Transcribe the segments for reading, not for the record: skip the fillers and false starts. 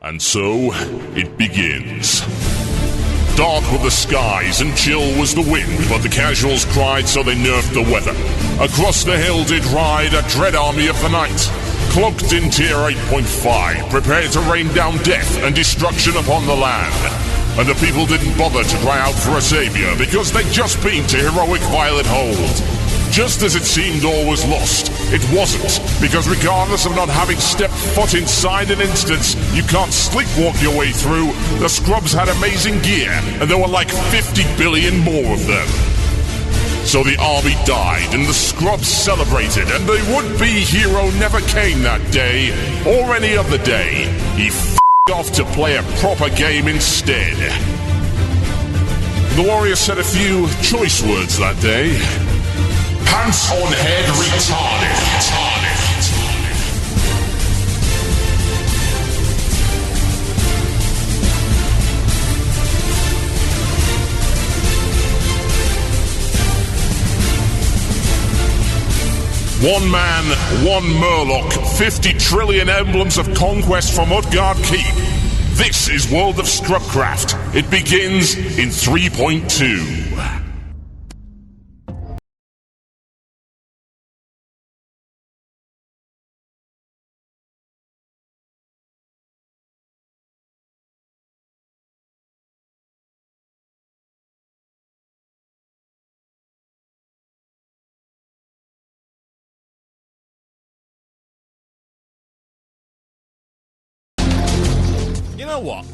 And so, it begins. Dark were the skies and chill was the wind, but the casuals cried so they nerfed the weather. Across the hill did ride a dread army of the night, cloaked in tier 8.5, prepared to rain down death and destruction upon the land. And the people didn't bother to cry out for a savior, because they'd just been to heroic Violet Hold. Just as it seemed all was lost, it wasn't, because regardless of not having stepped foot inside an instance you can't sleepwalk your way through, the scrubs had amazing gear, and there were like 50 billion more of them. So the army died, and the scrubs celebrated, and the would-be hero never came that day, or any other day. He f***ed off to play a proper game instead. The warrior said a few choice words that day. Pants on head retarded. One man, one Murloc, 50 trillion emblems of conquest from Utgard Keep. This is World of Scrubcraft. It begins in 3.2. You know what?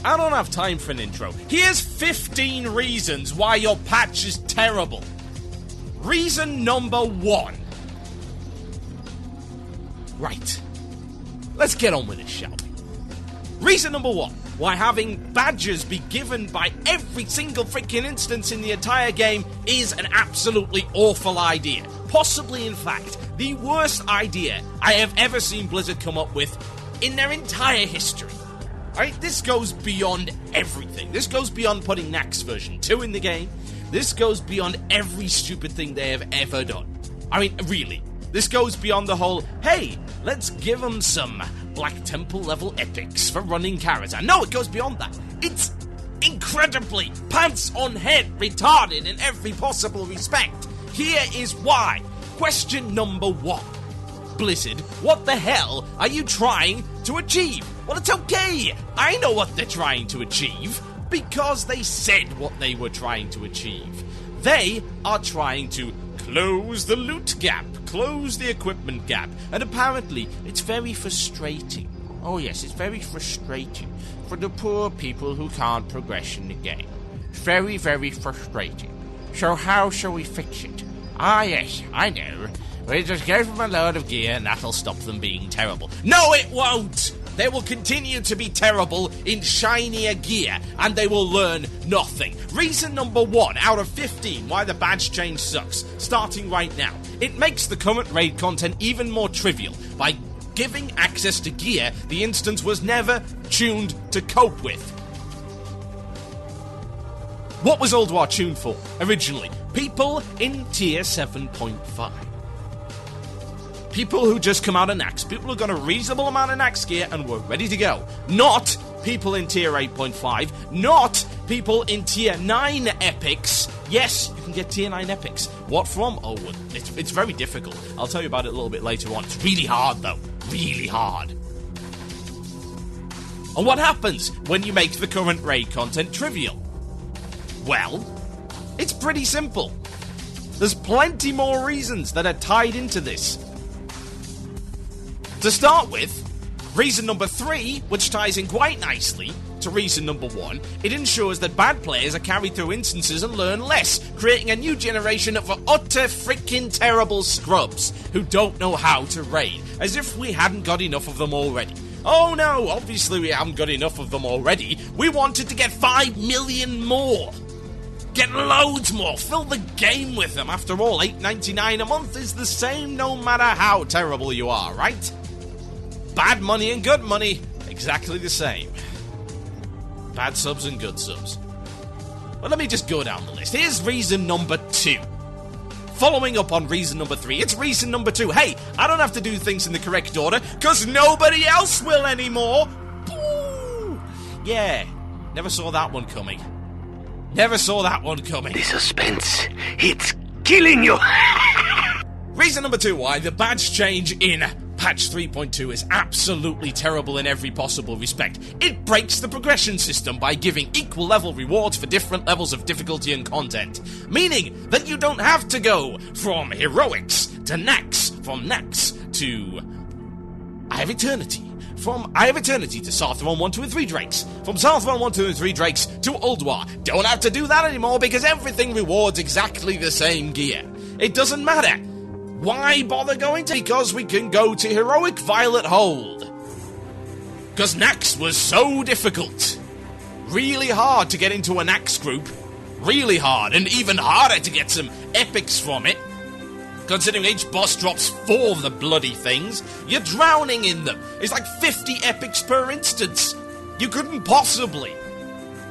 I don't have time for an intro. Here's 15 reasons why your patch is terrible. Reason number 1. Right. Let's get on with it, shall we? Reason number 1. Why having badges be given by every single freaking instance in the entire game is an absolutely awful idea. Possibly, in fact, the worst idea I have ever seen Blizzard come up with in their entire history. Alright, this goes beyond everything. This goes beyond putting Nax version 2 in the game. This goes beyond every stupid thing they have ever done. I mean, really. This goes beyond the whole, hey, let's give them some Black Temple level epics for running Karazhan. No, it goes beyond that. It's incredibly pants on head retarded in every possible respect. Here is why. Question number 1. Blizzard, what the hell are you trying to achieve? Well, it's okay. I know what they're trying to achieve, because they said what they were trying to achieve. They are trying to close the loot gap, close the equipment gap, and apparently it's very frustrating. Oh yes, it's very frustrating for the poor people who can't progress in the game. Very, very frustrating. So how shall we fix it? Ah yes, I know. We just give them a load of gear and that'll stop them being terrible. No, it won't! They will continue to be terrible in shinier gear, and they will learn nothing. Reason number 1 out of 15 why the badge change sucks, starting right now. It makes the current raid content even more trivial by giving access to gear the instance was never tuned to cope with. What was Old War tuned for, originally? People in tier 7.5. People who just come out of Nax. People who got a reasonable amount of Nax gear and were ready to go. Not people in tier 8.5. Not people in tier 9 epics. Yes, you can get tier 9 epics. What from? Oh, it's very difficult. I'll tell you about it a little bit later on. It's really hard, though. Really hard. And what happens when you make the current raid content trivial? Well, it's pretty simple. There's plenty more reasons that are tied into this. To start with, reason number 3, which ties in quite nicely to reason number 1, it ensures that bad players are carried through instances and learn less, creating a new generation of utter freaking terrible scrubs who don't know how to raid, as if we hadn't got enough of them already. Oh no, obviously we haven't got enough of them already. We wanted to get 5 million more. Get loads more, fill the game with them. After all, $8.99 a month is the same no matter how terrible you are, right? Bad money and good money, exactly the same. Bad subs and good subs. Well, let me just go down the list. Here's reason number 2. following up on reason number 3, it's reason number 2. Hey, I don't have to do things in the correct order, because nobody else will anymore. Ooh. Yeah, never saw that one coming. Never saw that one coming. The suspense, it's killing you. Reason number 2 why the badge change in patch 3.2 is absolutely terrible in every possible respect. It breaks the progression system by giving equal level rewards for different levels of difficulty and content, meaning that you don't have to go from heroics to Nax, from Nax to I Have Eternity, from I Have Eternity to Sarthron 1, 2, and 3 Drakes, from Sarthron 1, 2, and 3 Drakes to Ulduar. Don't have to do that anymore because everything rewards exactly the same gear. It doesn't matter. Why bother going to? Because we can go to Heroic Violet Hold. Because Nax was so difficult. Really hard to get into a Nax group. Really hard, and even harder to get some epics from it. Considering each boss drops 4 of the bloody things, you're drowning in them. It's like 50 epics per instance. You couldn't possibly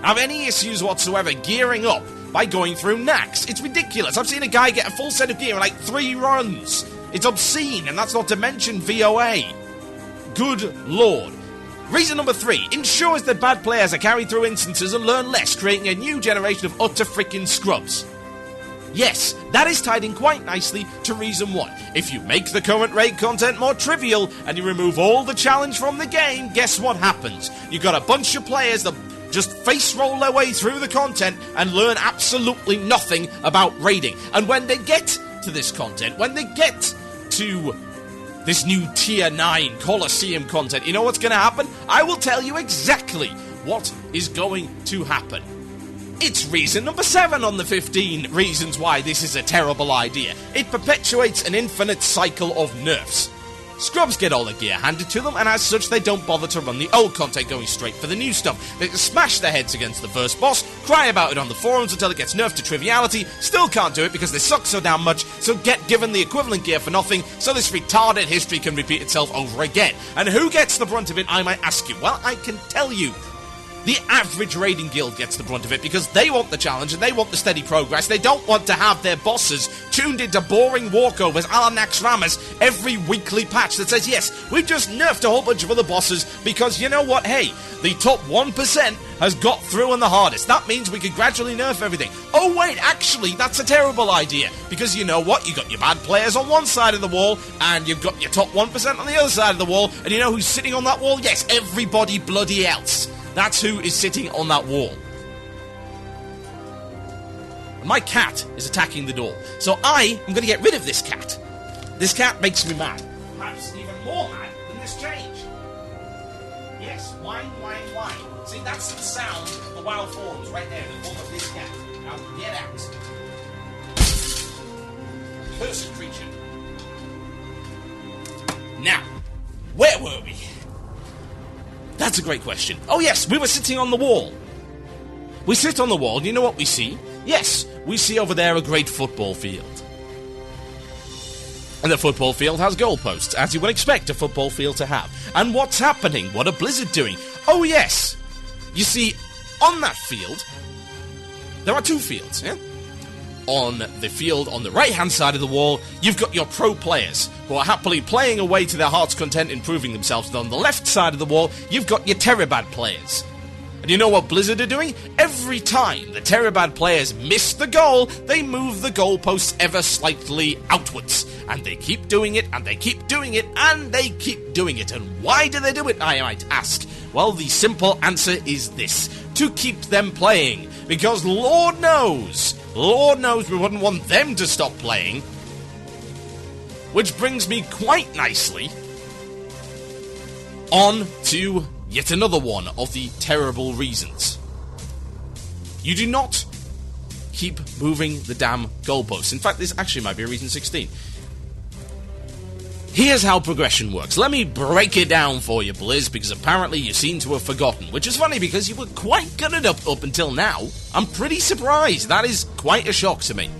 have any issues whatsoever gearing up by going through Nax. It's ridiculous. I've seen a guy get a full set of gear in like 3 runs. It's obscene, and that's not to mention VOA. Good lord. Reason number 3 ensures that bad players are carried through instances and learn less, creating a new generation of utter frickin' scrubs. Yes, that is tied in quite nicely to reason 1. If you make the current raid content more trivial and you remove all the challenge from the game, guess what happens? You got a bunch of players that just face roll their way through the content and learn absolutely nothing about raiding. And when they get to this content, when they get to this new Tier 9 Colosseum content, you know what's going to happen? I will tell you exactly what is going to happen. It's reason number 7 on the 15 reasons why this is a terrible idea. It perpetuates an infinite cycle of nerfs. Scrubs get all the gear handed to them, and as such they don't bother to run the old content, going straight for the new stuff. They smash their heads against the first boss, cry about it on the forums until it gets nerfed to triviality, still can't do it because they suck so damn much, so get given the equivalent gear for nothing, so this retarded history can repeat itself over again. And who gets the brunt of it, I might ask you? Well, I can tell you. The average raiding guild gets the brunt of it because they want the challenge and they want the steady progress. They don't want to have their bosses tuned into boring walkovers a la Naxxramas every weekly patch that says, yes, we've just nerfed a whole bunch of other bosses because, you know what, hey, the top 1% has got through on the hardest. That means we can gradually nerf everything. Oh wait, actually, that's a terrible idea because you know what, you got your bad players on one side of the wall and you've got your top 1% on the other side of the wall, and you know who's sitting on that wall? Yes, everybody bloody else. That's who is sitting on that wall. My cat is attacking the door. So I am going to get rid of this cat. This cat makes me mad. Perhaps even more mad than this change. Yes, whine, whine, whine. See, that's the sound of the wild forms right there in the form of this cat. Now, get out. Cursed creature. Now, where were we? That's a great question. Oh yes, we were sitting on the wall. We sit on the wall, and you know what we see? Yes, we see over there a great football field. And the football field has goalposts, as you would expect a football field to have. And what's happening? What are Blizzard doing? Oh yes! You see, on that field, there are 2 fields, yeah? On the field on the right-hand side of the wall, you've got your pro players who are happily playing away to their heart's content, improving themselves. And on the left side of the wall, you've got your Terabad players. And you know what Blizzard are doing? Every time the Terabad players miss the goal, they move the goalposts ever slightly outwards. And they keep doing it, and they keep doing it, and they keep doing it. And why do they do it, I might ask? Well, the simple answer is this. To keep them playing. Because Lord knows we wouldn't want them to stop playing. Which brings me quite nicely on to yet another one of the terrible reasons. You do not keep moving the damn goalposts. In fact, this actually might be reason 16. Here's how progression works. Let me break it down for you, Blizz, because apparently you seem to have forgotten. Which is funny, because you were quite good at it up until now. I'm pretty surprised. That is quite a shock to me.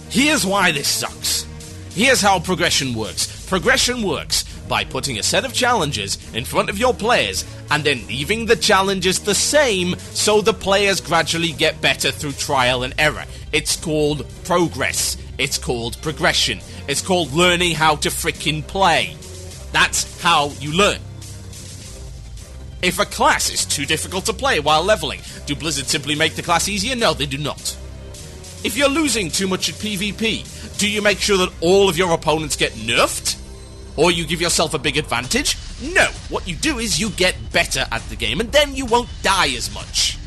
Here's why this sucks. Here's how progression works. Progression works by putting a set of challenges in front of your players and then leaving the challenges the same so the players gradually get better through trial and error. It's called progress. It's called progression. It's called learning how to frickin' play. That's how you learn. If a class is too difficult to play while leveling, do Blizzard simply make the class easier? No, they do not. If you're losing too much at PvP, do you make sure that all of your opponents get nerfed? Or you give yourself a big advantage? No, what you do is you get better at the game, and then you won't die as much.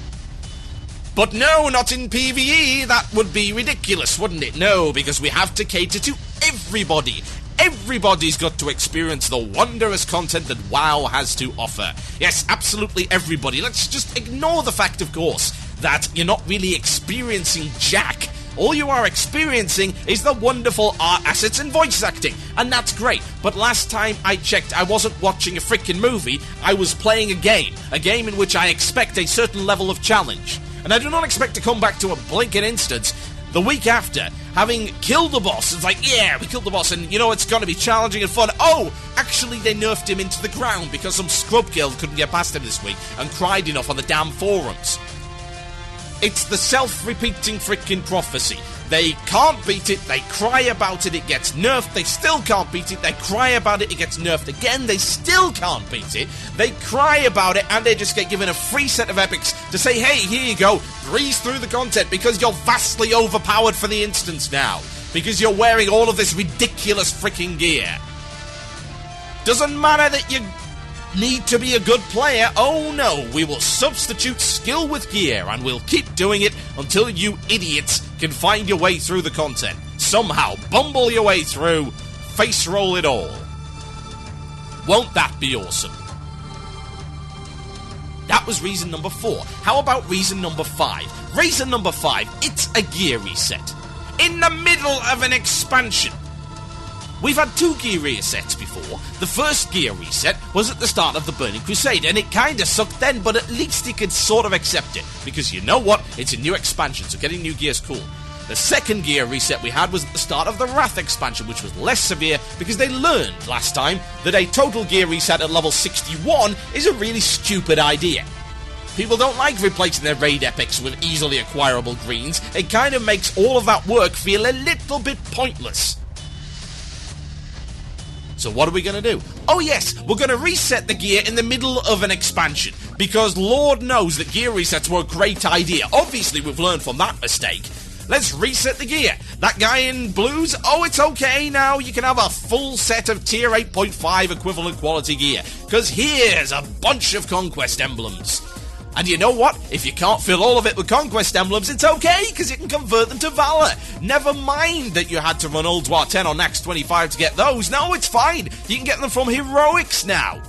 But no, not in PvE, that would be ridiculous, wouldn't it? No, because we have to cater to everybody. Everybody's got to experience the wondrous content that WoW has to offer. Yes, absolutely everybody. Let's just ignore the fact, of course, that you're not really experiencing jack. All you are experiencing is the wonderful art assets and voice acting, and that's great. But last time I checked, I wasn't watching a freaking movie, I was playing a game in which I expect a certain level of challenge. And I do not expect to come back to a blinking instance the week after, having killed the boss. It's like, yeah, we killed the boss, and you know it's going to be challenging and fun. Oh, actually they nerfed him into the ground because some scrub guild couldn't get past him this week and cried enough on the damn forums. It's the self-repeating freaking prophecy. They can't beat it, they cry about it, it gets nerfed, they still can't beat it, they cry about it, it gets nerfed again, they still can't beat it, they cry about it, and they just get given a free set of epics to say, hey, here you go, breeze through the content, because you're vastly overpowered for the instance now, because you're wearing all of this ridiculous freaking gear. Doesn't matter that you need to be a good player. Oh no, we will substitute skill with gear, and we'll keep doing it until you idiots can find your way through the content. Somehow bumble your way through, face roll it all. Won't that be awesome? That was reason number 4. How about reason number 5? Reason number 5, it's a gear reset. In the middle of an expansion. We've had 2 gear resets before. The first gear reset was at the start of the Burning Crusade, and it kinda sucked then, but at least you could sort of accept it, because you know what? It's a new expansion, so getting new gear's cool. The second gear reset we had was at the start of the Wrath expansion, which was less severe, because they learned last time that a total gear reset at level 61 is a really stupid idea. People don't like replacing their raid epics with easily acquirable greens. It kind of makes all of that work feel a little bit pointless. So what are we going to do? Oh yes, we're going to reset the gear in the middle of an expansion, because Lord knows that gear resets were a great idea. Obviously we've learned from that mistake. Let's reset the gear. That guy in blues, oh, it's okay now. You can have a full set of tier 8.5 equivalent quality gear, because here's a bunch of conquest emblems. And you know what? If you can't fill all of it with conquest emblems, it's okay, because you can convert them to Valor. Never mind that you had to run Old War 10 on Axe 25 to get those. No, it's fine. You can get them from Heroics now.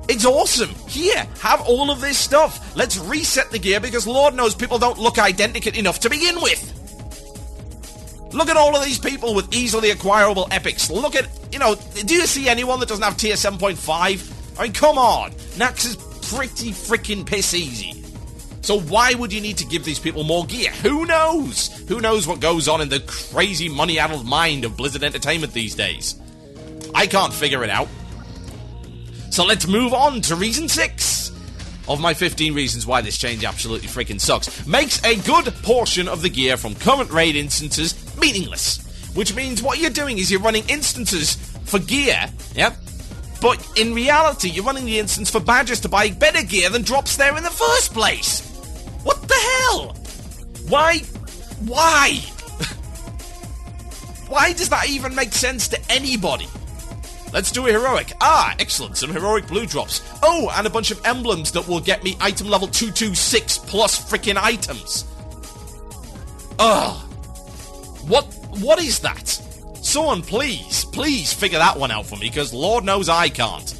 It's awesome. Here, have all of this stuff. Let's reset the gear, because Lord knows people don't look identical enough to begin with. Look at all of these people with easily acquirable epics. Look at, do you see anyone that doesn't have tier 7.5? I mean, come on. Nax is pretty freaking piss easy. So why would you need to give these people more gear? Who knows? Who knows what goes on in the crazy money-addled mind of Blizzard Entertainment these days? I can't figure it out. So let's move on to reason 6 of my 15 reasons why this change absolutely freaking sucks. Makes a good portion of the gear from current raid instances meaningless. Which means what you're doing is you're running instances for gear, yep, but in reality, you're running the instance for badges to buy better gear than drops there in the first place. What the hell? Why? Why does that even make sense to anybody? Let's do a heroic. Ah, excellent. Some heroic blue drops. Oh, and a bunch of emblems that will get me item level 226 plus freaking items. Ugh. What is that? Someone please figure that one out for me, because Lord knows I can't.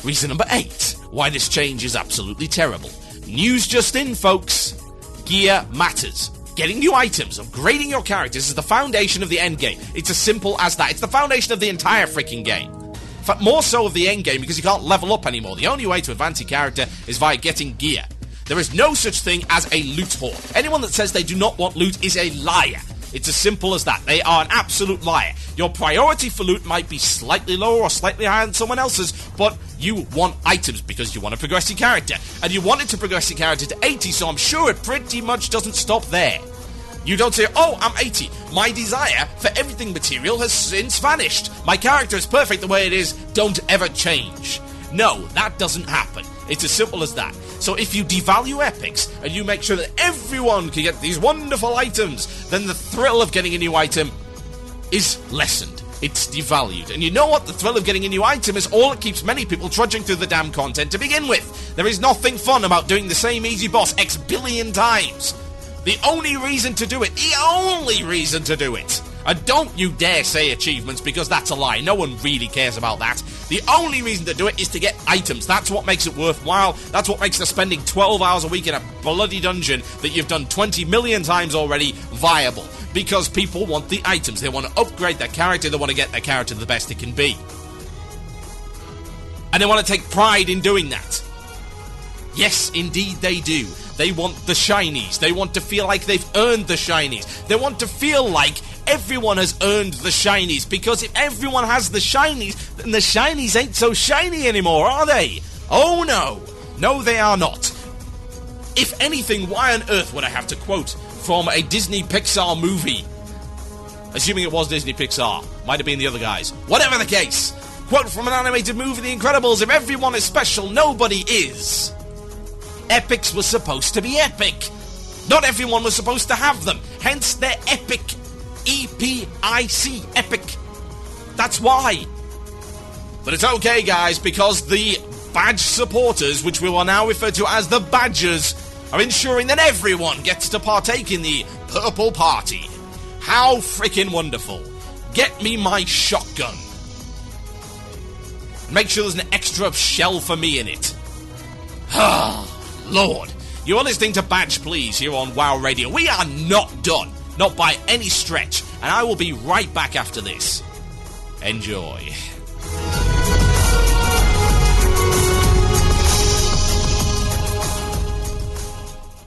Reason number 8, why this change is absolutely terrible. News just in, folks. Gear matters. Getting new items, upgrading your characters is the foundation of the endgame. It's as simple as that. It's the foundation of the entire freaking game. In fact, more so of the endgame, because you can't level up anymore. The only way to advance your character is via getting gear. There is no such thing as a loot whore. Anyone that says they do not want loot is a liar. It's as simple as that. They are an absolute liar. Your priority for loot might be slightly lower or slightly higher than someone else's, but you want items because you want to progress your character. And you wanted to progress your character to 80, so I'm sure it pretty much doesn't stop there. You don't say, oh, I'm 80. My desire for everything material has since vanished. My character is perfect the way it is. Don't ever change. No, that doesn't happen. It's as simple as that. So if you devalue epics and you make sure that everyone can get these wonderful items, then the thrill of getting a new item is lessened. It's devalued. And you know what? The thrill of getting a new item is all that keeps many people trudging through the damn content to begin with. There is nothing fun about doing the same easy boss X billion times. The only reason to do it, and don't you dare say achievements, because that's a lie. No one really cares about that. The only reason to do it is to get items. That's what makes it worthwhile. That's what makes the spending 12 hours a week in a bloody dungeon that you've done 20 million times already viable. Because people want the items. They want to upgrade their character. They want to get their character the best it can be. And they want to take pride in doing that. Yes, indeed they do. They want the shinies. They want to feel like they've earned the shinies. They want to feel like everyone has earned the shinies. Because if everyone has the shinies, then the shinies ain't so shiny anymore, are they? Oh no. No, they are not. If anything, why on earth would I have to quote from a Disney Pixar movie? Assuming it was Disney Pixar. Might have been the other guys. Whatever the case. Quote from an animated movie, The Incredibles, if everyone is special, nobody is. Epics were supposed to be epic. Not everyone was supposed to have them. Hence, they're epic. E-P-I-C. Epic. That's why. But it's okay, guys, because the badge supporters, which we will now refer to as the Badgers, are ensuring that everyone gets to partake in the Purple Party. How freaking wonderful. Get me my shotgun. Make sure there's an extra shell for me in it. Ah. Lord, you are listening to Badge Please here on WoW Radio. We are not done, not by any stretch, and I will be right back after this. Enjoy.